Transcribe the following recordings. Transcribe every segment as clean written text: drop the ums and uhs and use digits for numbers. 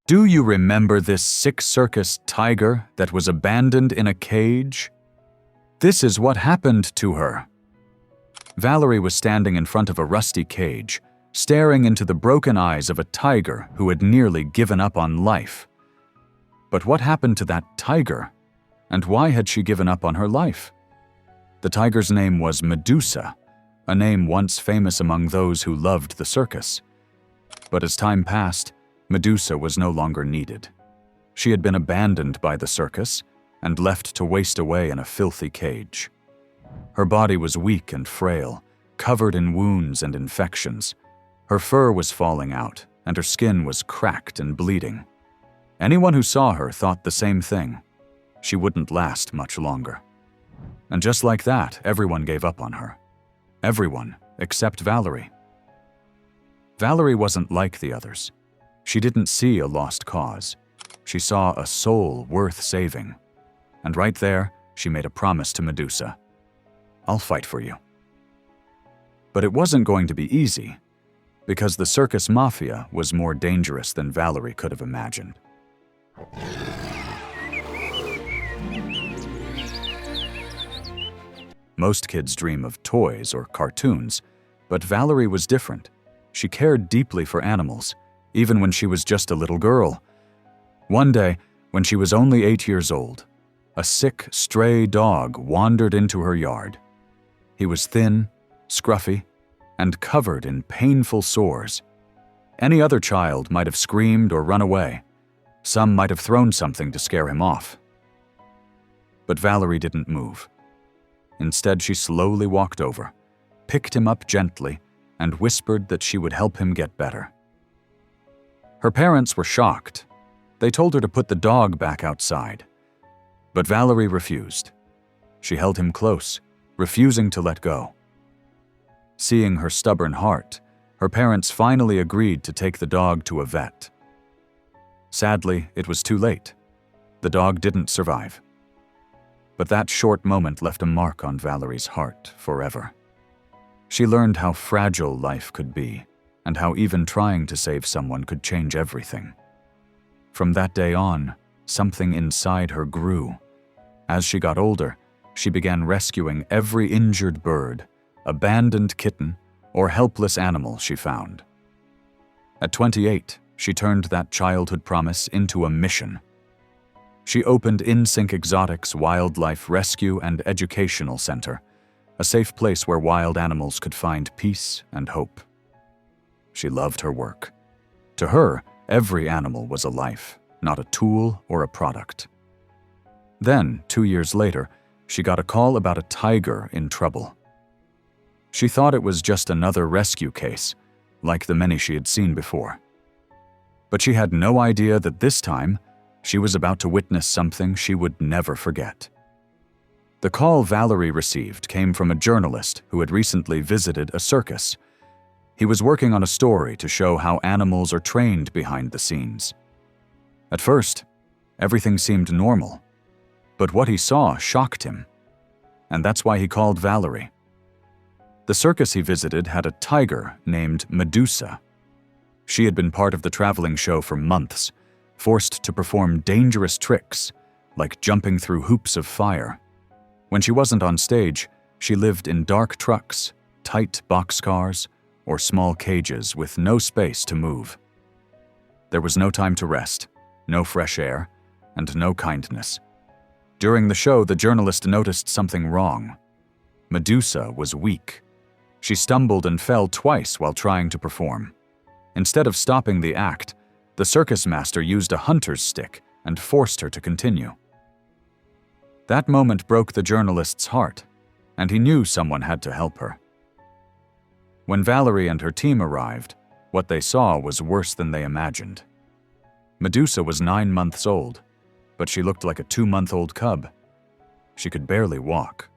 Do you remember this sick circus tiger that was abandoned in a cage? This is what happened to her. Valerie was standing in front of a rusty cage, staring into the broken eyes of a tiger who had nearly given up on life. But what happened to that tiger? And why had she given up on her life? The tiger's name was Medusa, a name once famous among those who loved the circus. But as time passed, Medusa was no longer needed. She had been abandoned by the circus and left to waste away in a filthy cage. Her body was weak and frail, covered in wounds and infections. Her fur was falling out, and her skin was cracked and bleeding. Anyone who saw her thought the same thing. She wouldn't last much longer. And just like that, everyone gave up on her. Everyone except Valerie. Valerie wasn't like the others. She didn't see a lost cause. She saw a soul worth saving. And right there, she made a promise to Medusa. I'll fight for you. But it wasn't going to be easy, because the circus mafia was more dangerous than Valerie could have imagined. Most kids dream of toys or cartoons, but Valerie was different. She cared deeply for animals, even when she was just a little girl. One day, when she was only 8 years old, a sick, stray dog wandered into her yard. He was thin, scruffy, and covered in painful sores. Any other child might have screamed or run away. Some might have thrown something to scare him off. But Valerie didn't move. Instead, she slowly walked over, picked him up gently, and whispered that she would help him get better. Her parents were shocked. They told her to put the dog back outside. But Valerie refused. She held him close, refusing to let go. Seeing her stubborn heart, her parents finally agreed to take the dog to a vet. Sadly, it was too late. The dog didn't survive. But that short moment left a mark on Valerie's heart forever. She learned how fragile life could be, and how even trying to save someone could change everything. From that day on, something inside her grew. As she got older, she began rescuing every injured bird, abandoned kitten, or helpless animal she found. At 28, she turned that childhood promise into a mission. She opened InSync Exotics Wildlife Rescue and Educational Center, a safe place where wild animals could find peace and hope. She loved her work. To her, every animal was a life, not a tool or a product. Then, 2 years later, she got a call about a tiger in trouble. She thought it was just another rescue case, like the many she had seen before. But she had no idea that this time, she was about to witness something she would never forget. The call Valerie received came from a journalist who had recently visited a circus. He was working on a story to show how animals are trained behind the scenes. At first, everything seemed normal, but what he saw shocked him, and that's why he called Valerie. The circus he visited had a tiger named Medusa. She had been part of the traveling show for months, forced to perform dangerous tricks, like jumping through hoops of fire. When she wasn't on stage, she lived in dark trucks, tight boxcars, or small cages with no space to move. There was no time to rest, no fresh air, and no kindness. During the show, the journalist noticed something wrong. Medusa was weak. She stumbled and fell twice while trying to perform. Instead of stopping the act, the circus master used a hunter's stick and forced her to continue. That moment broke the journalist's heart, and he knew someone had to help her. When Valerie and her team arrived, what they saw was worse than they imagined. Medusa was 9 months old, but she looked like a 2-month-old cub. She could barely walk.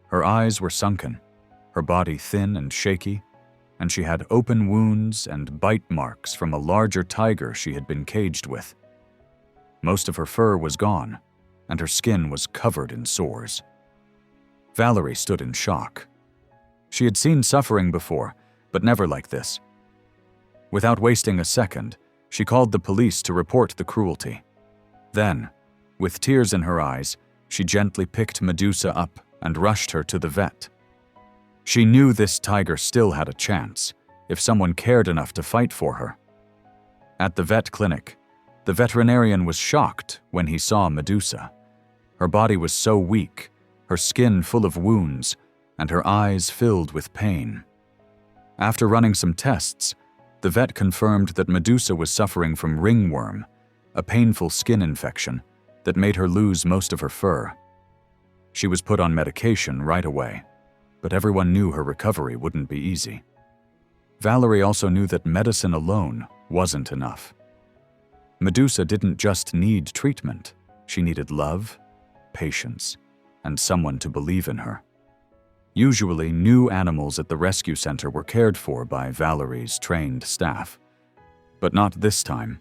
Her eyes were sunken, her body thin and shaky, and she had open wounds and bite marks from a larger tiger she had been caged with. Most of her fur was gone, and her skin was covered in sores. Valerie stood in shock. She had seen suffering before, but never like this. Without wasting a second, She called the police to report the cruelty. Then, with tears in her eyes, she gently picked Medusa up and rushed her to the vet. She knew this tiger still had a chance, if someone cared enough to fight for her. At the vet clinic, the veterinarian was shocked when he saw Medusa. Her body was so weak, her skin full of wounds, and her eyes filled with pain. After running some tests, the vet confirmed that Medusa was suffering from ringworm, a painful skin infection that made her lose most of her fur. She was put on medication right away, but everyone knew her recovery wouldn't be easy. Valerie also knew that medicine alone wasn't enough. Medusa didn't just need treatment, she needed love, patience, and someone to believe in her. Usually, new animals at the rescue center were cared for by Valerie's trained staff. But not this time.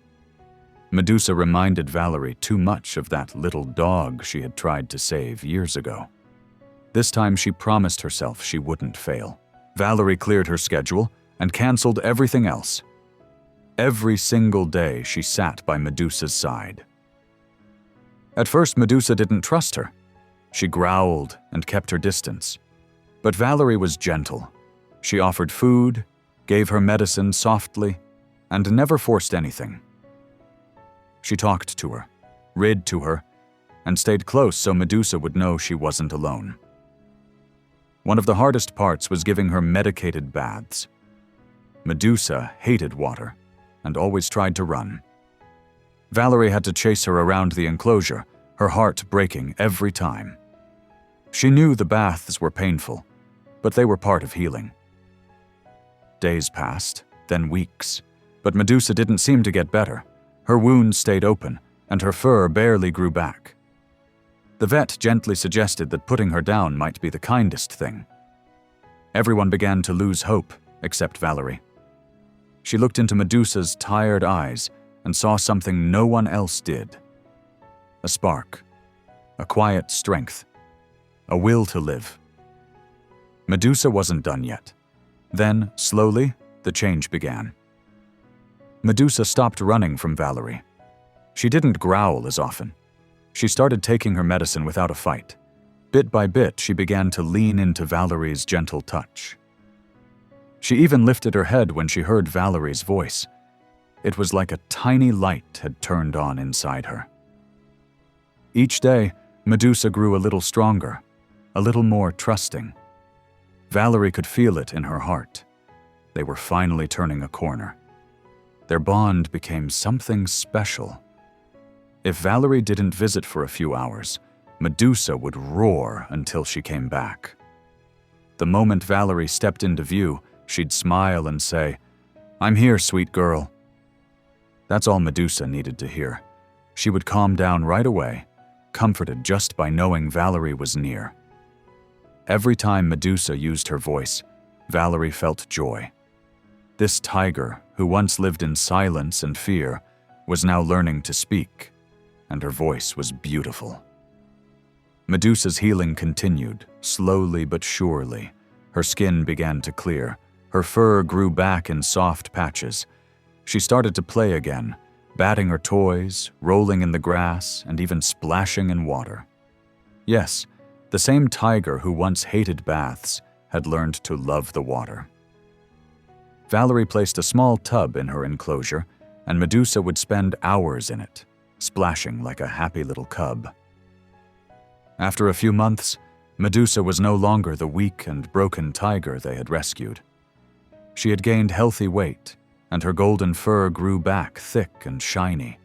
Medusa reminded Valerie too much of that little dog she had tried to save years ago. This time she promised herself she wouldn't fail. Valerie cleared her schedule and canceled everything else. Every single day she sat by Medusa's side. At first, Medusa didn't trust her. She growled and kept her distance. But Valerie was gentle. She offered food, gave her medicine softly, and never forced anything. She talked to her, read to her, and stayed close so Medusa would know she wasn't alone. One of the hardest parts was giving her medicated baths. Medusa hated water and always tried to run. Valerie had to chase her around the enclosure, her heart breaking every time. She knew the baths were painful, but they were part of healing. Days passed, then weeks, but Medusa didn't seem to get better. Her wounds stayed open, and her fur barely grew back. The vet gently suggested that putting her down might be the kindest thing. Everyone began to lose hope, except Valerie. She looked into Medusa's tired eyes and saw something no one else did. A spark, a quiet strength, a will to live. Medusa wasn't done yet. Then, slowly, the change began. Medusa stopped running from Valerie. She didn't growl as often. She started taking her medicine without a fight. Bit by bit, she began to lean into Valerie's gentle touch. She even lifted her head when she heard Valerie's voice. It was like a tiny light had turned on inside her. Each day, Medusa grew a little stronger, a little more trusting. Valerie could feel it in her heart. They were finally turning a corner. Their bond became something special. If Valerie didn't visit for a few hours, Medusa would roar until she came back. The moment Valerie stepped into view, she'd smile and say, "I'm here, sweet girl." That's all Medusa needed to hear. She would calm down right away, comforted just by knowing Valerie was near. Every time Medusa used her voice, Valerie felt joy. This tiger, who once lived in silence and fear, was now learning to speak, and her voice was beautiful. Medusa's healing continued, slowly but surely. Her skin began to clear. Her fur grew back in soft patches. She started to play again, batting her toys, rolling in the grass, and even splashing in water. Yes, the same tiger who once hated baths had learned to love the water. Valerie placed a small tub in her enclosure, and Medusa would spend hours in it, splashing like a happy little cub. After a few months, Medusa was no longer the weak and broken tiger they had rescued. She had gained healthy weight, and her golden fur grew back thick and shiny.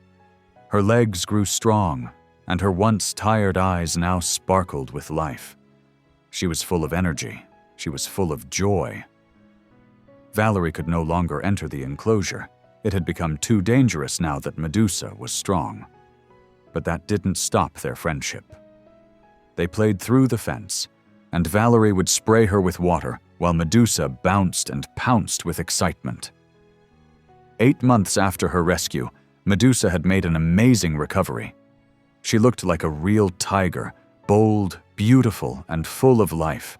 Her legs grew strong, and her once tired eyes now sparkled with life. She was full of energy. She was full of joy. Valerie could no longer enter the enclosure. It had become too dangerous now that Medusa was strong. But that didn't stop their friendship. They played through the fence, and Valerie would spray her with water while Medusa bounced and pounced with excitement. 8 months after her rescue, Medusa had made an amazing recovery. She looked like a real tiger, bold, beautiful, and full of life.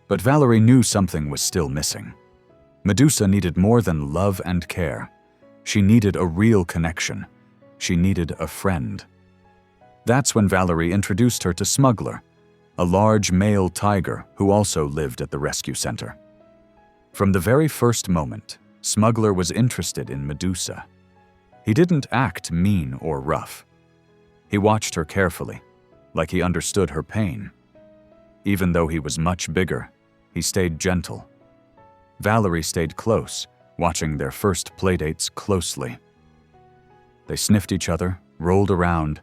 But Valerie knew something was still missing. Medusa needed more than love and care. She needed a real connection. She needed a friend. That's when Valerie introduced her to Smuggler, a large male tiger who also lived at the rescue center. From the very first moment, Smuggler was interested in Medusa. He didn't act mean or rough. He watched her carefully, like he understood her pain. Even though he was much bigger, he stayed gentle. Valerie stayed close, watching their first playdates closely. They sniffed each other, rolled around,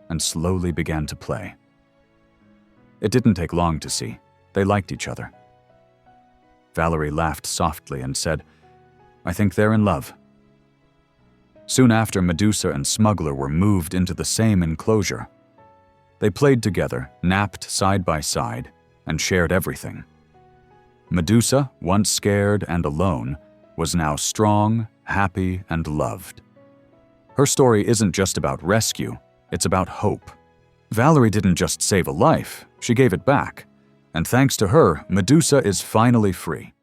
and slowly began to play. It didn't take long to see. They liked each other. Valerie laughed softly and said, "I think they're in love." Soon after, Medusa and Smuggler were moved into the same enclosure. They played together, napped side by side, and shared everything. Medusa, once scared and alone, was now strong, happy, and loved. Her story isn't just about rescue, it's about hope. Valerie didn't just save a life, she gave it back. And thanks to her, Medusa is finally free.